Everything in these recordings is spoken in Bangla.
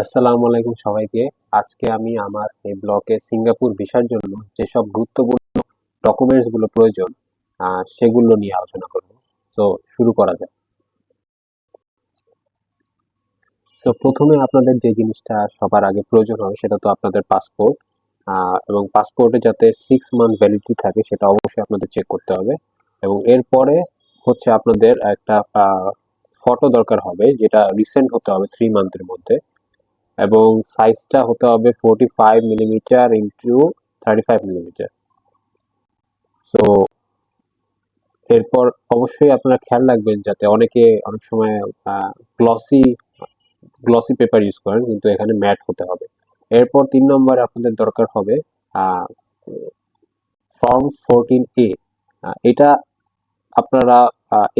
আসসালামু আলাইকুম সবাইকে। আজকে আমি আমার এই ব্লগে সিঙ্গাপুর ভিসার জন্য যেসব গুরুত্বপূর্ণ ডকুমেন্টস গুলো প্রয়োজন সেগুলো নিয়ে আলোচনা করব। সো শুরু করা যাক। সো প্রথমে আপনাদের যে জিনিসটা সবার আগে প্রয়োজন হবে সেটা তো আপনাদের পাসপোর্ট, এবং পাসপোর্টে যাতে 6 মান্থ ভ্যালিডিটি থাকে সেটা অবশ্যই আপনাদের চেক করতে হবে। এবং এরপরে হচ্ছে আপনাদের একটা ফটো দরকার হবে, যেটা রিসেন্ট হতে হবে 3 মান্থের মধ্যে, এবং সাইজটা হতে হবে 45 মিলিমিটার ইন্টু 35 মিলিমিটার। সো এরপর অবশ্যই আপনারা খেয়াল রাখবেন যাতে অনেক সময় গ্লসি গ্লসি পেপার ইউজ করেন, কিন্তু এখানে ম্যাট হতে হবে। এরপর 3 নম্বরে আপনাদের দরকার হবে ফর্ম 14A। এটা আপনারা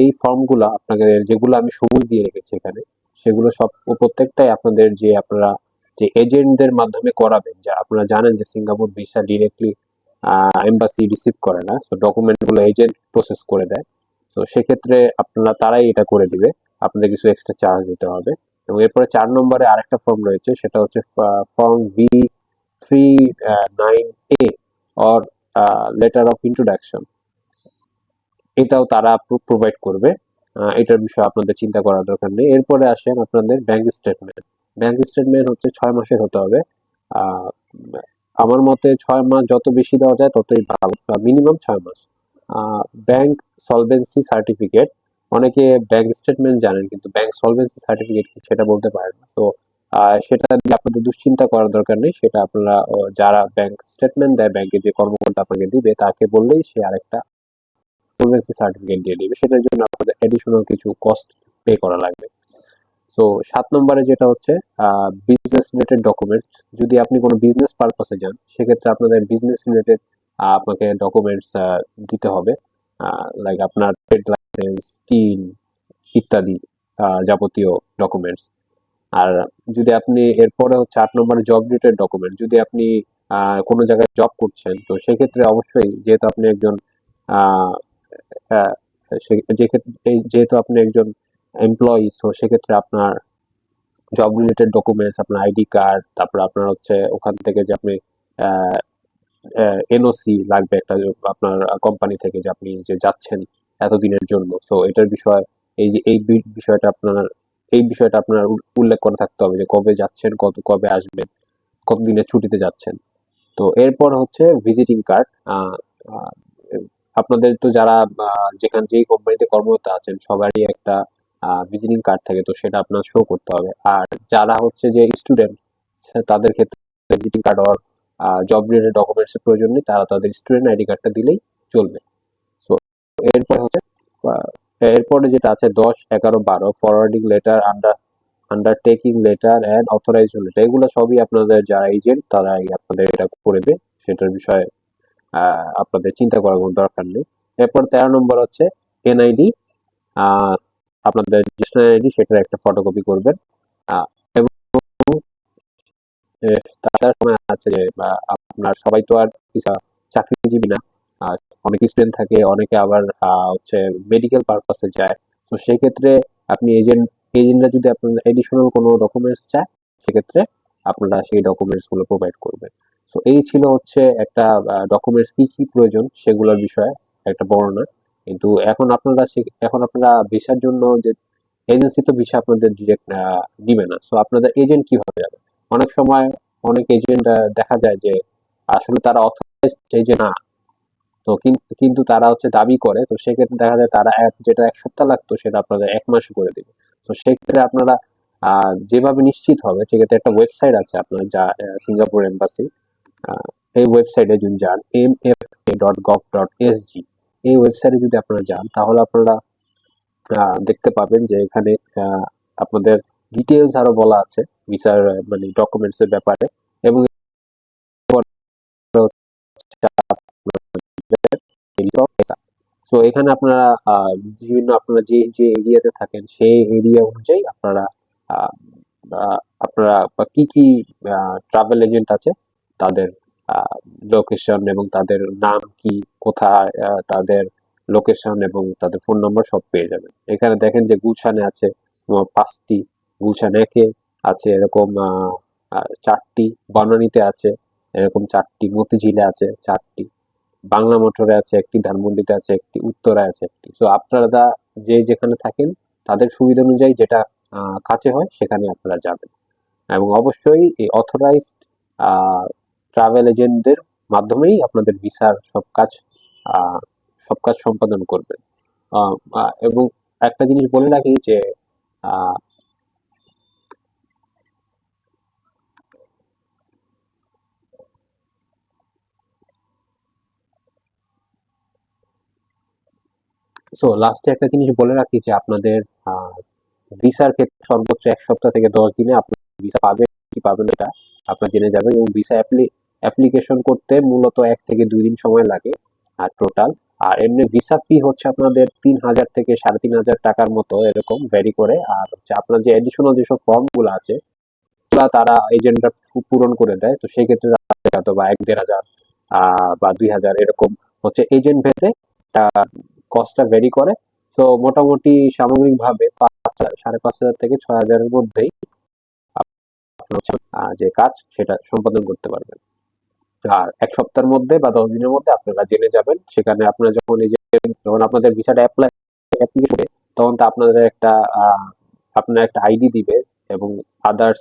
এই ফর্মগুলা আপনাদের যেগুলো আমি সবুজ দিয়ে রেখেছি এখানে, সেগুলো সব প্রত্যেকটাই আপনাদের যে আপনারা যে এজেন্টদের মাধ্যমে করাবেন, যা আপনারা জানেন যে Singapore visa directly embassy receive করে না, সো ডকুমেন্টগুলো এজেন্ট প্রসেস করে দেয়। তো সেক্ষেত্রে আপনারা তারাই এটা করে দিবে, আপনাদের কিছু এক্সট্রা চার্জ দিতে হবে। এবং এরপরে 4 নম্বরে আরেকটা ফর্ম রয়েছে, সেটা হচ্ছে form V39A, or letter of introduction. এটাও তারা প্রোভাইড করবে। এটার বিষয়ে আপনাদের চিন্তা করার দরকার নেই। এরপরে আসেন আপনাদের ব্যাংক স্টেটমেন্ট। ব্যাংক স্টেটমেন্ট হচ্ছে 6 মাসের হতে হবে। আহ, আমার মতে 6 মাস যত বেশি দেওয়া যায় ততই ভালো, মিনিমাম 6 মাস। ব্যাংক সলভেন্সি সার্টিফিকেট, অনেকে ব্যাংক স্টেটমেন্ট জানেন কিন্তু ব্যাংক সলভেন্সি সার্টিফিকেট কি সেটা বলতে পারেন না। তো সেটা দিয়ে আপনাদের দুশ্চিন্তা করার দরকার নেই। সেটা আপনারা যারা ব্যাংক স্টেটমেন্ট দেয়, ব্যাংকে যে কর্মকর্তা আপনাকে দিবে তাকে বললেই সে আরেকটা সলভেন্সি সার্টিফিকেট দিয়ে দিবে। সেটার জন্য আপনাদের অ্যাডিশনাল কিছু কস্ট পে করা লাগবে। সো 7 নম্বরে যেটা হচ্ছে বিজনেস রিলেটেড ডকুমেন্টস। যদি আপনি কোনো বিজনেস পারপাসে যান সেক্ষেত্রে আপনাদের বিজনেস রিলেটেড আপনাকে ডকুমেন্টস দিতে হবে, লাইক আপনার ট্রেড লাইসেন্স, টিন ইত্যাদি যাবতীয় ডকুমেন্টস। আর যদি আপনি এরপরে হচ্ছে 8 নম্বরে জব রিলেটেড ডকুমেন্ট। যদি আপনি কোনো জায়গায় জব করছেন তো সেক্ষেত্রে অবশ্যই, যেহেতু আপনি একজন আহ, আহ, যেহেতু আপনি একজন এমপ্লয়ি, সো সেক্ষেত্রে আপনার জব রিলেটেড ডকুমেন্টস, আপনার আইডি কার্ড, তারপর আপনার হচ্ছে ওখান থেকে যে আপনি এনওসি লাগবে একটা, আপনার কোম্পানি থেকে যে আপনি যে যাচ্ছেন এতদিনের জন্য। সো এটার বিষয়, এই যে বিষয়টা আপনার উল্লেখ করে থাকতে হবে যে কবে যাচ্ছেন, কবে আসবেন, কতদিনের ছুটিতে যাচ্ছেন। তো এরপর হচ্ছে ভিজিটিং কার্ড। আপনাদের তো যারা যেই কোম্পানিতে কর্মরত আছেন সবারই একটা ভিজিটিং কার্ড থাকে, তো সেটা আপনার শো করতে হবে। আর যারা হচ্ছে যে স্টুডেন্ট, তাদের ক্ষেত্রে ভিজিটিং কার্ড আর জব রিলেটেড ডকুমেন্টস এর প্রয়োজন নেই, তারা তাদের স্টুডেন্ট আইডি কার্ডটা দিলেই চলবে। সো এরপর হচ্ছে আহ, এরপরে যেটা আছে 10, 11, 12 forwarding letter, undertaking letter and authorisation letter, এগুলো সবই আপনাদের যারা এজেন্ট তারাই আপনাদের এটা করে দেবে। সেটার বিষয়ে আপনাদের চিন্তা করার কোনো দরকার নেই। এরপর 13 নম্বর হচ্ছে এনআইডি। আহ, আপনাদের ন্যাশনাল আইডি সেটার একটা ফটোকপি করবেন। আহ, এবং তার সময় আছে যে আপনার সবাই তো আর চাকরিজীবী না। আহ, অনেক স্টুডেন্ট থাকে, অনেকে আবার হচ্ছে মেডিকেল পারপাসে যায়। তো সেক্ষেত্রে আপনি এজেন্টরা যদি আপনার এডিশনাল কোনো ডকুমেন্টস চায় সেক্ষেত্রে আপনারা সেই ডকুমেন্টস গুলো প্রোভাইড করবেন। তো এই ছিল হচ্ছে একটা ডকুমেন্টস কি কি প্রয়োজন সেগুলোর বিষয়ে একটা বর্ণনা। কিন্তু এখন আপনারা ভিসার জন্য যে এজেন্সি তো ভিসা আপনাদের ডিরেক্ট দিবে না, সো আপনাদের এজেন্ট কিভাবে যাবে? অনেক সময় অনেক এজেন্ট দেখা যায় যে আসলে তারা অথরাইজড এজেন্ট না। তো কিন্তু তারা হচ্ছে দাবি করে, তো সেক্ষেত্রে দেখা যায় তারা যেটা 1 সপ্তাহ লাগতো সেটা আপনাদের 1 মাসে করে দিবে। তো সেক্ষেত্রে আপনারা যেভাবে নিশ্চিত হবে, সেক্ষেত্রে একটা ওয়েবসাইট আছে আপনার, যা সিঙ্গাপুর এম্বাসি। এই ওয়েবসাইটে যদি যান, mfa.gov.sg, এই ওয়েবসাইটে যদি আপনারা যান তাহলে আপনারা দেখতে পাবেন যে এখানে আহ, আপনাদের ডিটেলস আরো বলা আছে ভিসার, মানে ডকুমেন্টস এর ব্যাপারে। এবং সো এখানে আপনারা বিভিন্ন আপনারা যে যে এরিয়াতে থাকেন সেই এরিয়া অনুযায়ী আপনারা আহ, বা কি কি ট্রাভেল এজেন্ট আছে তাদের লোকেশন এবং তাদের নাম কি, কোথায় তাদের লোকেশন এবং তাদের ফোন নম্বর সব পেয়ে যাবেন। এখানে দেখেন যে গুলশানে আছে 5টি, গুলশান 1-এ আছে এরকম 4টি, বনানীতে আছে এরকম 4টি, মতিঝিলে আছে 4টি, বাংলা মোটরে আছে একটি, ধানমন্ডিতে আছে একটি, উত্তরায় আছে একটি। সো আপনারা যে যেখানে থাকেন তাদের সুবিধা অনুযায়ী যেটা কাছে হয় সেখানে আপনারা যাবেন, এবং অবশ্যই এই অথরাইজড ট্রাভেল এজেন্টদের মাধ্যমেই আপনাদের ভিসার সব কাজ সম্পাদন করবেন। এবং একটা জিনিস বলে রাখি যে আহ, সো লাস্টে একটা জিনিস বলে রাখি যে আপনাদের ভিসার ক্ষেত্রে সর্বোচ্চ 1 সপ্তাহ থেকে 10 দিনে আপনার ভিসা পাবেন কি পাবেন এটা আপনার জেনে যাবেন, এবং ভিসা অ্যাপ্লিকেশন করতে মূলত 1 থেকে 2 দিন সময় লাগে আর টোটাল। আর এমনি ভিসা ফি হচ্ছে আপনাদের 3,000 থেকে 3,500 টাকার মতো এরকম ভ্যারি করে। আর হচ্ছে আপনার যে এডিশনাল যেসব ফর্ম গুলো আছে ওগুলা তারা এজেন্টরা পূরণ করে দেয়, তো সেই ক্ষেত্রে হয়তো বা 1-1,500 বা 2,000 এরকম হচ্ছে এজেন্ট ভেদে কস্টটা ভেরি করে। তো মোটামুটি সামগ্রিকভাবে 5,000, 5,500 থেকে 6,000-এর মধ্যেই আপনার হচ্ছে যে কাজ সেটা সম্পাদন করতে পারবেন। আর 1 সপ্তাহের মধ্যে বা 10 দিনের মধ্যে আপনারা জেনে যাবেন। সেখানে আপনারা যখন আপনাদের ভিসাটা অ্যাপ্লিকেশন হবে, তখন তো আপনার একটা আইডি দিবে, এবং আদার্স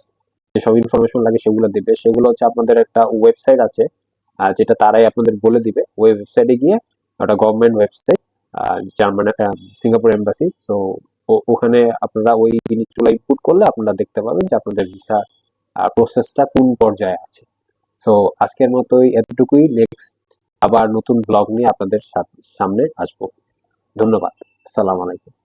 যেসব ইনফরমেশন লাগে সেগুলো দিবে। সেগুলো হচ্ছে আপনাদের একটা ওয়েবসাইট আছে, যেটা তারাই আপনাদের বলে দিবে। ওই ওয়েবসাইটে গিয়ে, ওটা গভর্নমেন্ট ওয়েবসাইট, যার মানে সিঙ্গাপুর এম্বাসি। সো ওখানে আপনারা ওই জিনিসগুলো ইনপুট করলে আপনারা দেখতে পাবেন যে আপনাদের ভিসা প্রসেসটা কোন পর্যায়ে আছে। সো আজকের মতোই এতটুকুই। নেক্সট আবার নতুন ব্লগ নিয়ে আপনাদের সামনে আসবো। ধন্যবাদ। আসসালামু আলাইকুম।